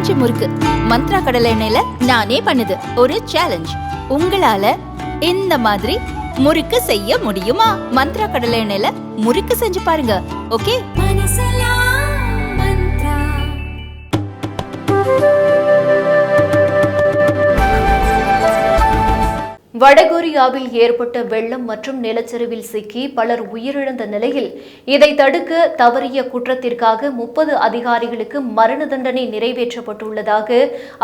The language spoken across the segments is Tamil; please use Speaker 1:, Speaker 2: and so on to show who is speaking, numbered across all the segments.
Speaker 1: பஞ்சு முறுக்கு மந்த்ரா கடலை எண்ணெயில நானே பண்ணுது ஒரு சேலஞ்ச். உங்களால இந்த மாதிரி முறுக்கு செய்ய முடியுமா? மந்த்ரா கடலை எண்ணெயில முறுக்கு செஞ்சு பாருங்க. ஓகே.
Speaker 2: வடகொரியாவில் ஏற்பட்ட வெள்ளம் மற்றும் நிலச்சரிவில் சிக்கி பலர் உயிரிழந்த நிலையில் இதை தடுக்க தவறிய குற்றத்திற்காக 30 அதிகாரிகளுக்கு மரண தண்டனை நிறைவேற்றப்பட்டுள்ளதாக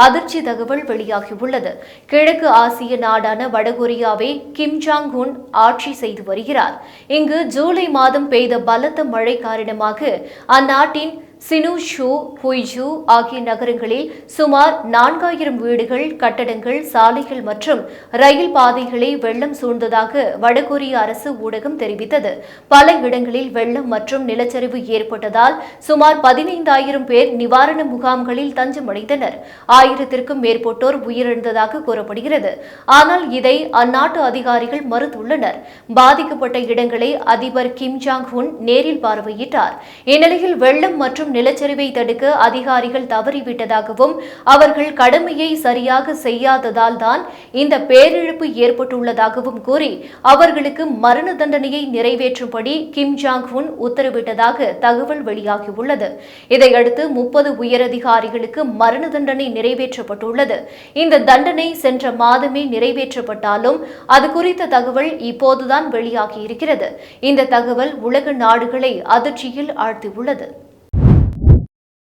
Speaker 2: அதிர்ச்சி தகவல் வெளியாகியுள்ளது. கிழக்கு ஆசிய நாடான வடகொரியாவை கிம் ஜாங் உன் ஆட்சி செய்து வருகிறார். இங்கு ஜூலை மாதம் பெய்த பலத்த மழை காரணமாக அந்நாட்டின் சினூஷு, ஹுய்ஜு ஆகிய நகரங்களில் சுமார் 4000 வீடுகள், கட்டடங்கள், சாலைகள் மற்றும் ரயில் பாதைகளை வெள்ளம் சூழ்ந்ததாக வடகொரிய அரசு ஊடகம் தெரிவித்தது. பல இடங்களில் வெள்ளம் மற்றும் நிலச்சரிவு ஏற்பட்டதால் சுமார் 15000 பேர் நிவாரண முகாம்களில் தஞ்சமடைந்தனர். 1000க்கும் மேற்பட்டோர் உயிரிழந்ததாக கூறப்படுகிறது. ஆனால் இதை அந்நாட்டு அதிகாரிகள் மறுத்துள்ளனர். பாதிக்கப்பட்ட இடங்களை அதிபர் கிம் ஜாங் உன் நேரில் பார்வையிட்டார். இந்நிலையில் வெள்ளம் மற்றும் நிலச்சரிவை தடுக்க அதிகாரிகள் தவறிவிட்டதாகவும் அவர்கள் கடமையை சரியாக செய்யாததால் தான் இந்த பேரிழப்பு ஏற்பட்டுள்ளதாகவும் கூறி அவர்களுக்கு மரண தண்டனையை நிறைவேற்றும்படி கிம் ஜாங் உன் உத்தரவிட்டதாக தகவல் வெளியாகியுள்ளது. இதையடுத்து 30 உயரதிகாரிகளுக்கு மரண தண்டனை நிறைவேற்றப்பட்டுள்ளது. இந்த தண்டனை சென்ற மாதமே நிறைவேற்றப்பட்டாலும் அது குறித்த தகவல் இப்போதுதான் வெளியாகியிருக்கிறது. இந்த தகவல் உலக நாடுகளை அதிர்ச்சியில் ஆழ்த்தியுள்ளது.